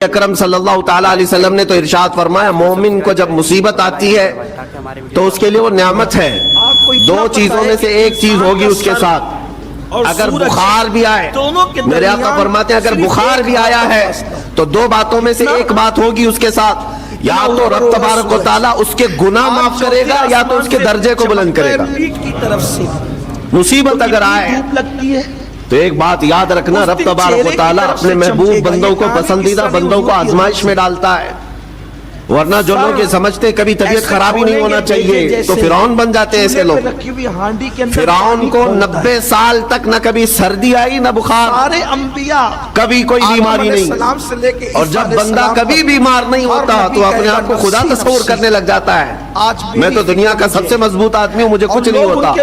اکرم صلی اللہ تعالیٰ علیہ وسلم نے تو ارشاد فرمایا مومن کو جب مصیبت آتی ہے تو اس کے لیے وہ نعمت ہے، دو چیزوں میں سے ایک چیز ہوگی اس کے ساتھ، اگر بخار بھی آئے، میرے آقا فرماتے ہیں اگر بخار بھی آیا ہے تو دو باتوں میں سے ایک بات ہوگی اس کے ساتھ، یا تو رب تبارک و تعالیٰ اس کے گناہ معاف کرے گا یا تو اس کے درجے کو بلند کرے گا۔ مصیبت اگر آئے تو ایک بات یاد رکھنا، رب تبارک و تعالیٰ اپنے محبوب بندوں کو، پسندیدہ بندوں کو آزمائش میں ڈالتا ہے، ورنہ جو لوگ یہ سمجھتے کبھی طبیعت خراب ہی نہیں ہونا چاہیے تو فرعون بن جاتے ہیں ایسے لوگ۔ فرعون کو 90 سال تک نہ کبھی سردی آئی نہ بخار، کبھی کوئی بیماری نہیں، اور جب بندہ کبھی بیمار نہیں ہوتا تو اپنے آپ کو خدا تصور کرنے لگ جاتا ہے، میں تو دنیا کا سب سے مضبوط آدمی ہوں، مجھے کچھ نہیں ہوتا۔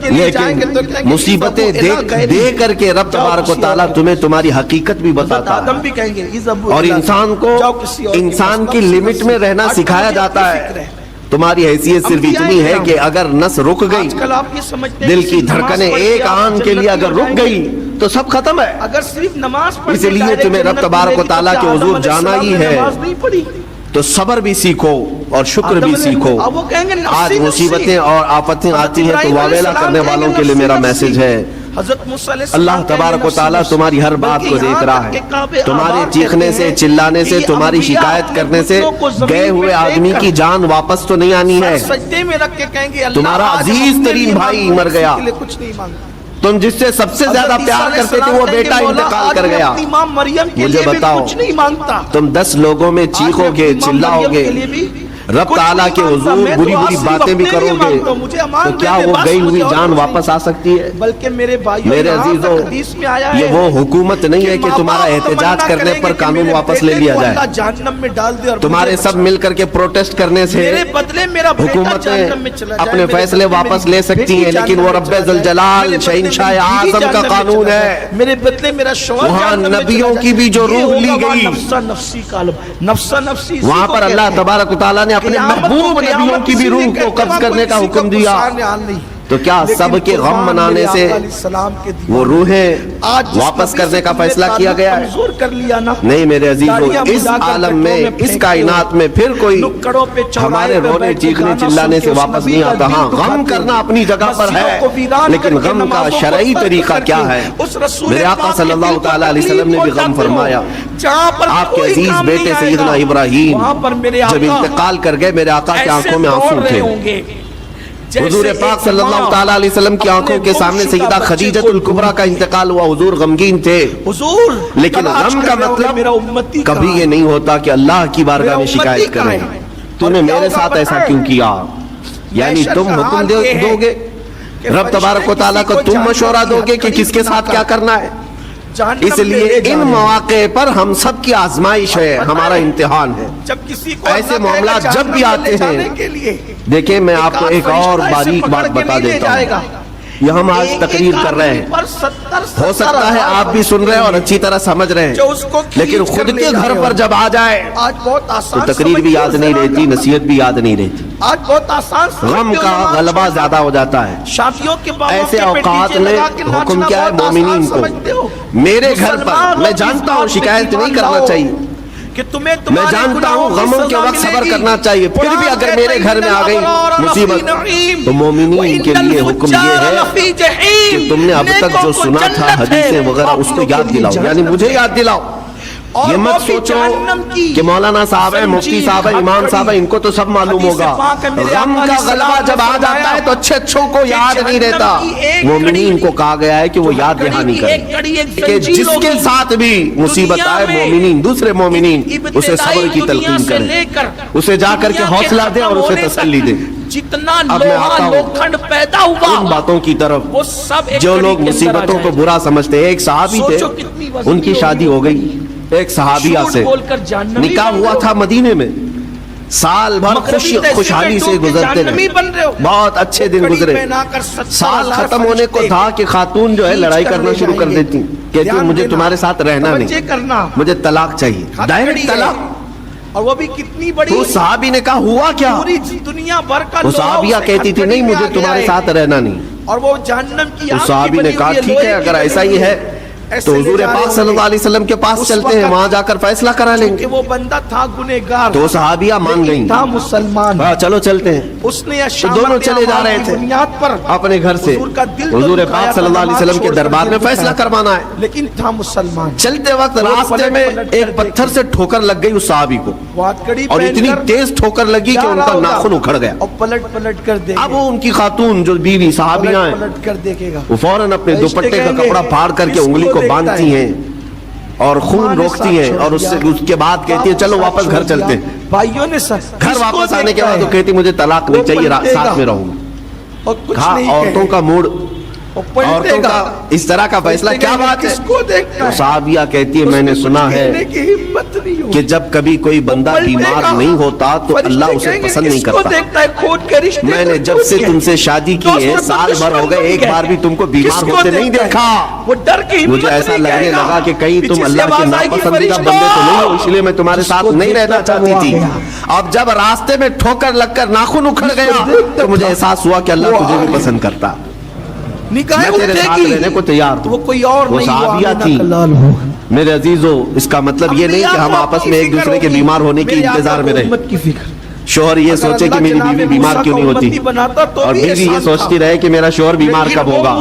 لیکن مصیبتیں دے کر کے رب تبارک و تعالیٰ تمہیں تمہاری حقیقت بھی بتاتا ہے، اور انسان کو انسان کی لمٹ میں رہنا سکھایا جاتا ہے۔ تمہاری حیثیت صرف اتنی ہے کہ اگر نس رک گئی، دل کی دھڑکنیں ایک آن کے لیے اگر رک گئی تو سب ختم ہے۔ اس لیے تمہیں رب تبارک و تعالیٰ کے حضور جانا ہی ہے تو صبر بھی سیکھو اور شکر بھی سیکھو۔ آج مصیبتیں اور آفتیں آتی ہیں تو واویلا کرنے والوں کے لیے میرا میسج ہے، اللہ تبارک و تعالیٰ تمہاری ہر بات کو دیکھ رہا ہے، تمہارے چیخنے سے، چلانے سے، تمہاری شکایت کرنے سے گئے ہوئے آدمی کی جان واپس تو نہیں آنی ہے۔ تمہارا عزیز ترین بھائی مر گیا، تم جس سے سب سے زیادہ پیار کرتے تھے وہ بیٹا انتقال کر گیا، مجھے بتاؤ تم 10 لوگوں میں چیخو گے، چلاؤ گے، رب تعالیٰ کے حضور بری بری باتیں بھی کرو گے تو کیا وہ گئی ہوئی جان واپس آ سکتی ہے؟ میرے عزیزو، یہ وہ حکومت نہیں ہے کہ تمہارا احتجاج کرنے پر قانون واپس لے لیا جائے، تمہارے سب مل کر کے پروٹیسٹ کرنے سے حکومتیں اپنے فیصلے واپس لے سکتی ہیں، لیکن وہ رب ذوالجلال شہنشاہ اعظم کا قانون ہے، وہاں نبیوں کی بھی جو روح لی گئی وہاں پر اللہ تبارک و تعالیٰ نے اپنے محبوب نبیوں کی بھی روح کو قبض کرنے کا حکم دیا، تو کیا سب کے غم منانے سے وہ روحیں واپس کرنے کا فیصلہ کیا گیا ہے؟ نہیں میرے عزیزو، اس عالم میں، اس کائنات میں پھر کوئی ہمارے رونے چیخنے چلانے سے واپس نہیں آتا۔ ہاں غم کرنا اپنی جگہ پر ہے، لیکن غم کا شرعی طریقہ کیا ہے؟ میرے آقا صلی اللہ تعالیٰ علیہ وسلم نے بھی غم فرمایا۔ آپ کے عزیز بیٹے سیدنا ابراہیم جب انتقال کر گئے، میرے آقا کی آنکھوں میں آنسو تھے، حضور پاک صلی اللہ تعالیٰ علیہ وسلم کی آنکھوں کے سامنے سیدہ خدیجۃ الکبریٰ کا انتقال ہوا، حضور غمگین تھے، لیکن غم کا مطلب کبھی یہ نہیں ہوتا کہ اللہ کی بارگاہ میں شکایت کریں تو نے میرے ساتھ ایسا کیوں کیا، یعنی تم حکم دو گے، رب تبارک و تعالیٰ کو تم مشورہ دو گے کہ کس کے ساتھ کیا کرنا ہے۔ اس لیے ان مواقع پر ہم سب کی آزمائش ہے، ہمارا امتحان ہے۔ ایسے معاملات جب بھی آتے ہیں، دیکھیں میں آپ کو ایک اور باریک بات بتا دیتا ہوں، یہ ہم آج تقریر کر رہے ہیں، ہو سکتا ہے آپ بھی سن رہے ہیں اور اچھی طرح سمجھ رہے ہیں، لیکن خود کے گھر پر جب آ جائے تو تقریر بھی یاد نہیں رہتی، نصیحت بھی یاد نہیں رہتی، غم کا غلبہ زیادہ ہو جاتا ہے۔ ایسے اوقات میں حکم کیا ہے مومنین کو، میرے گھر پر میں جانتا ہوں شکایت نہیں کرنا چاہیے، میں جانتا ہوں غموں کے وقت صبر کرنا چاہیے، پھر بھی اگر میرے گھر میں آ گئی مصیبت تو مومنین کے لیے حکم یہ ہے کہ تم نے اب تک جو سنا تھا حدیثیں وغیرہ اس کو یاد دلاؤ، یعنی مجھے یاد دلاؤ۔ یہ مت سوچو کہ مولانا صاحب ہیں، مفتی صاحب ہیں، امام صاحب ہیں، ان کو تو سب معلوم ہوگا۔ غم کا غلبہ جب آ جاتا ہے تو اچھے اچھوں کو یاد نہیں رہتا، مومنین کو کہا گیا ہے کہ وہ یاد دہانی کریں کہ جس کے ساتھ بھی مصیبت آئے مومنین، دوسرے مومنین اسے صبر کی تلقین کریں، اسے جا کر کے حوصلہ دیں اور اسے تسلی دیں۔ اب میں آتا ہوں ان باتوں کی طرف جو لوگ مصیبتوں کو برا سمجھتے ہیں۔ ایک صحابی تھے، ان کی شادی ہو گئی، ایک صحابیہ سے نکاح ہوا تھا مدینے میں، سال بھر خوشحالی سے گزرتے رہے، بہت اچھے دن گزرے، سال ختم ہونے کو تھا کہ خاتون جو ہے لڑائی کرنا شروع کر دیتی، کہتی مجھے تمہارے ساتھ رہنا نہیں، مجھے طلاق چاہیے، ڈائریکٹ طلاق۔ اور وہ بھی کتنی بڑی، تو صحابی نے کہا ہوا کیا؟ پوری دنیا بھر کا وہ صحابیہ کہتی تھی نہیں مجھے تمہارے ساتھ رہنا نہیں، اور وہ جہنم کی تو صحابی نے کہا ٹھیک ہے اگر ایسا ہی ہے تو حضور پاک صلی اللہ علیہ وسلم کے پاس چلتے ہیں, وہاں جا کر فیصلہ کرا لیں گے. کہ وہ بندہ تھا گنہگار, تو صحابیہ مان گئیں, تھا مسلمان, ہاں چلو چلتے ہیں. اس نے تو دونوں چلے جا رہے تھے بنیاد پر اپنے گھر سے حضور کا دل تو حضور دکھایا پاک صلی اللہ علیہ وسلم کے دربار میں فیصلہ کروانا ہے. لیکن تھا مسلمان. چلتے وقت راستے میں ایک پتھر سے ٹھوکر لگ گئی اس صحابی کو, اور اتنی تیز ٹھوکر لگی کہ ان کا ناخن اکھڑ گیا. اور پلٹ کر دیکھے, اب وہ ان کی خاتون جو بیوی صحابیاں ہیں پلٹ کر دیکھے گا, وہ فوراً اپنے دوپٹے کا کپڑا پھاڑ کر کے انگلی کو باندھتی ہیں اور خون روکتی ہیں, اور اس کے بعد کہتی ہیں چلو واپس گھر چلتے ہیں. بھائیوں نے گھر واپس آنے کے بعد وہ کہتی مجھے طلاق نہیں چاہیے, ساتھ میں رہوں گا. کہا عورتوں کا موڈ, عورتوں کا اس طرح کا فیصلہ کیا بات ہے. تو صحابیہ کہتی ہے میں نے سنا ہے کہ جب کبھی کوئی بندہ بیمار نہیں ہوتا تو اللہ اسے پسند نہیں کرتا. میں نے جب سے تم سے شادی کی ہے سال بھر ہو گئے, ایک بار بھی تم کو بیمار ہوتے نہیں دیکھا. مجھے ایسا لگنے لگا کہ کہیں تم اللہ کے ناپسندیدہ بندے تو نہیں ہو, اس لیے میں تمہارے ساتھ نہیں رہنا چاہتی تھی. اب جب راستے میں ٹھوکر لگ کر ناخن اکھڑ گیا تو مجھے احساس ہوا کہ اللہ تجھے بھی پسند کرتا, میں تیرے ساتھ رہنے کو تیار ہوں. وہ صحابیہ تھی. میرے عزیزو, اس کا مطلب یہ نہیں کہ ہم آپس میں ایک دوسرے کے بیمار ہونے کے انتظار میں رہیں. شوہر یہ سوچے کہ میری بیوی بیمار کیوں نہیں ہوتی, اور بیوی یہ سوچتی رہے کہ میرا شوہر بیمار کب ہوگا.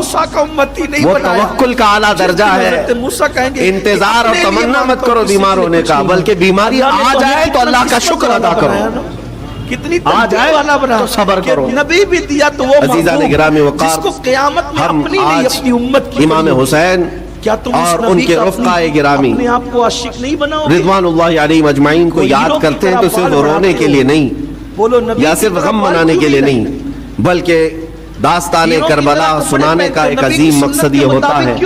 وہ توکل کا اعلیٰ درجہ ہے. انتظار اور تمنا مت کرو بیمار ہونے کا, بلکہ بیماری آ جائے تو اللہ کا شکر ادا کرو. کتنی آ جائے تو صبر کرو. نبی بھی دیا تو وہ عزیزان گرامی وقار, جس کو قیامت میں ہم اپنی نہیں آج اپنی امت کی امام حسین کیا تم اس اور ان نبی کے کا رفقاء گرامی اپنے آپ کو عاشق نہیں بناؤ گے؟ رضوان اللہ علیہم اجمعین کو یاد کرتے ہیں تو صرف رونے کے لیے نہیں, بولو نبی یا صرف غم منانے کے لیے نہیں, بلکہ داستان کربلا سنانے کا ایک عظیم مقصد یہ ہوتا ہے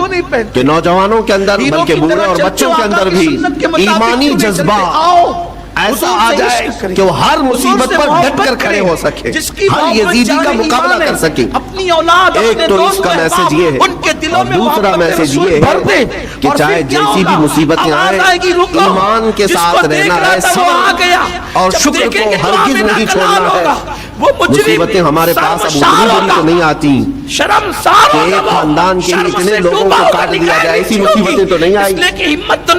کہ نوجوانوں کے اندر بلکہ بوڑھے اور بچوں کے اندر بھی ایمانی جذبہ ایسا آ جائے کہ وہ ہر مصیبت پر ڈٹ کر کھڑے ہو سکے, ہر یزیدی کا مقابلہ کر سکے. ایک تو اس کا میسج یہ ہے, اور دوسرا میسج یہ ہے کہ چاہے جیسی بھی مصیبتیں آئیں ایمان کے ساتھ رہنا ہے, صبر اور شکر کو ہرگز نہیں چھوڑنا ہے. مصیبتیں ہمارے پاس اب اتنی بڑی تو نہیں آتی کہ ایک خاندان کے اتنے لوگوں کو کاٹ دیا جائے, ایسی مصیبتیں تو نہیں آئی.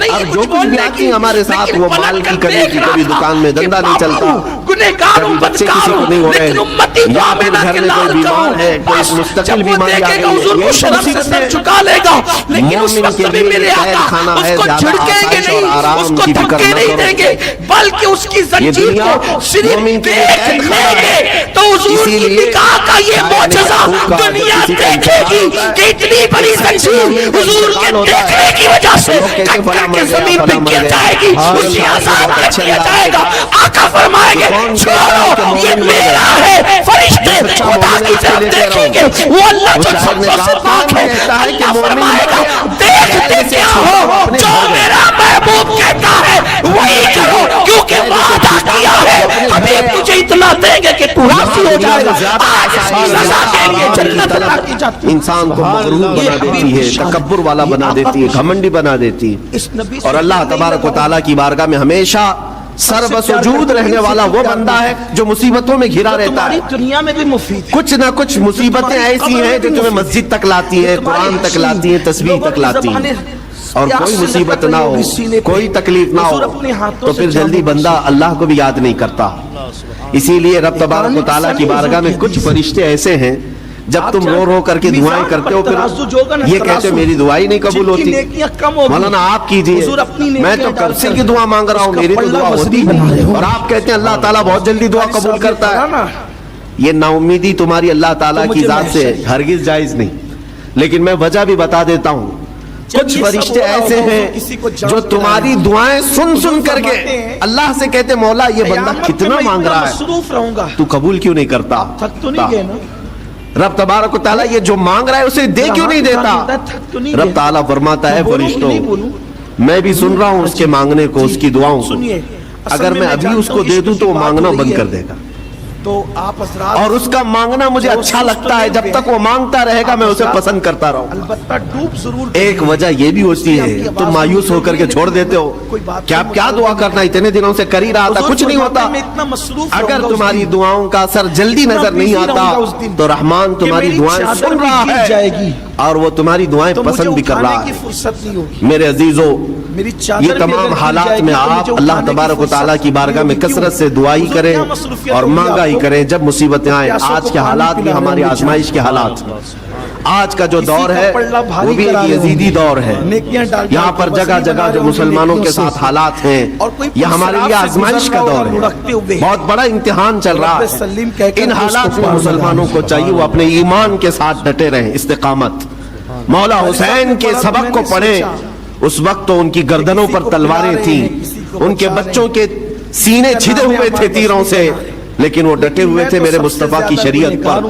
اب جو کچھ بھی آتی ہمارے ساتھ وہ مال کی کمی کی, کبھی دکان میں دھندا نہیں چلتا, کبھی بچے کسی کو نہیں ہو رہے, یا پھر گھر میں کوئی بیمار ہے, کوئی مستقل بیماری آ گئی ہے. مومن کے لیے خیر کھانا ہے, زیادہ آسائش اور آرام کی فکر نہ کرو. بلکہ اس کی زنجیر کو صرف دیکھ لیں گے تو حضور کی نکاح کا یہ معجزہ دنیا دیکھے گی کہ اتنی بڑی زنجیر حضور کے دیکھنے کی وجہ سے کٹر کے زمین پہ گر جائے گی, اسی عذاب میں دیا جائے گا. آقا فرمائیں گے چھوڑو یہ میرا ہے, فرشتے خدا کی طرف دیکھیں گے, وہ اللہ جو سبزوں سے پاک ہے. اللہ فرمائے گا دیکھتے کیا ہو, جو میرا محبوب کہتا ہے وہی کرو, کیونکہ وعدہ کیا ہے ہمیں تجھے اتنا دیں گے کہ تو راضی ہو جائے گا. آج اس سزا کے لیے جنت عطا کی جاتی ہے. انسان کو مغرور بنا دیتی ہے, تکبر والا بنا دیتی ہے, گھمنڈی بنا دیتی ہے. اور اللہ تبارک و تعالیٰ کی بارگاہ میں ہمیشہ سر بسجود رہنے والا وہ بندہ ہے جو مصیبتوں میں گھرا رہتا ہے. دنیا میں بھی مفید, کچھ نہ کچھ مصیبتیں ایسی ہیں جو تمہیں مسجد تک لاتی ہیں, قرآن تک لاتی ہیں, تسبیح تک لاتی ہیں, اور کوئی مصیبت نہ ہو, کوئی تکلیف نہ ہو تو پھر جلدی بندہ اللہ کو بھی یاد نہیں کرتا. اسی لیے رب تبارک و تعالیٰ کی بارگاہ میں کچھ فرشتے ایسے ہیں جب تم رو رو کر کے دعائیں کرتے ہو پھر یہ کہتے ہو میری دعائی نہیں قبول ہوتی. مولانا آپ کیجئے, میں تو کب سے کی دعا مانگ رہا ہوں, میری تو دعا ہوتی ہے, اور آپ کہتے ہیں اللہ تعالیٰ بہت جلدی دعا قبول کرتا ہے. یہ نا امیدی تمہاری اللہ تعالیٰ کی ذات سے ہرگز جائز نہیں. لیکن میں وجہ بھی بتا دیتا ہوں, کچھ فرشتے ایسے ہیں جو تمہاری دعائیں سن سن کر کے اللہ سے کہتے مولا یہ بندہ کتنا مانگ رہا ہے, تو قبول کیوں نہیں کرتا. رب تبارک و تعالیٰ یہ جو مانگ رہا ہے اسے دے کیوں نہیں دیتا. رب تعالیٰ فرماتا ہے فرشتوں میں بھی سن رہا ہوں اس کے مانگنے کو, اس کی دعاؤں کو, اگر میں ابھی اس کو دے دوں تو وہ مانگنا بند کر دے گا. تو آپ حضرات اور اس کا مانگنا مجھے اچھا لگتا ہے. جب تک وہ مانگتا رہے گا میں اسے پسند کرتا رہوں. البتہ ڈوب ضرور ایک وجہ یہ بھی ہوتی ہے تم مایوس ہو کر کے چھوڑ دیتے ہو. کیا دعا کرنا, اتنے دنوں سے کر ہی رہا تھا, کچھ نہیں ہوتا. اگر تمہاری دعاؤں کا اثر جلدی نظر نہیں آتا تو رحمان تمہاری دعائیں سن رہا ہے اور وہ تمہاری دعائیں پسند بھی کر رہا ہے. میرے عزیزو, یہ تمام حالات میں آپ اللہ تبارک و تعالیٰ کی بارگاہ میں کثرت سے دعائی کریں اور مانگا ہی کریں جب مصیبتیں آئیں. آج کے حالات بھی ہماری آزمائش کے حالات. آج کا جو دور ہے وہ بھی ایک یزیدی دور ہے. یہاں پر جگہ جگہ جو مسلمانوں کے ساتھ حالات ہیں یہ ہمارے لیے آزمائش کا دور ہے. بہت بڑا امتحان چل رہا ہے. ان حالات میں مسلمانوں کو چاہیے وہ اپنے ایمان کے ساتھ ڈٹے رہیں, استقامت. مولا حسین کے سبق کو پڑھیں. اس وقت تو ان کی گردنوں پر تلواریں تھیں, ان کے بچوں کے سینے چھدے ہوئے تھے تیروں سے, لیکن وہ ڈٹے ہوئے تھے میرے مصطفیٰ کی شریعت پر.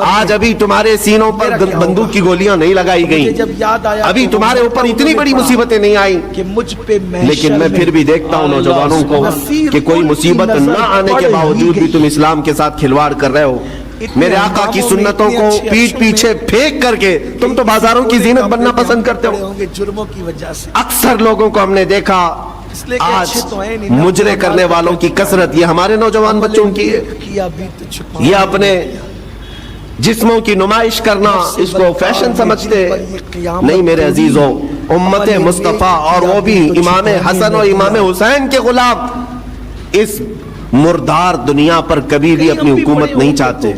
آج ابھی تمہارے سینوں پر بندوق کی گولیاں نہیں لگائی گئیں, ابھی تمہارے اوپر اتنی بڑی مصیبتیں نہیں آئیں, لیکن میں پھر بھی دیکھتا ہوں نوجوانوں کو کہ کوئی مصیبت نہ آنے کے باوجود بھی تم اسلام کے ساتھ کھلواڑ کر رہے ہو. میرے آقا کی سنتوں کو پیٹ پیچھے پھینک کر کے تم تو بازاروں کی زینت بننا پسند کرتے ہو. جرموں کی وجہ سے اکثر لوگوں کو ہم نے دیکھا آج مجرے کرنے والوں کی کثرت یہ ہمارے نوجوان بچوں کی ہے. یہ اپنے جسموں کی نمائش کرنا اس کو فیشن سمجھتے نہیں. میرے عزیزوں, امت مصطفیٰ اور وہ بھی امام حسن اور امام حسین کے غلام اس مردار دنیا پر کبھی بھی اپنی حکومت نہیں چاہتے.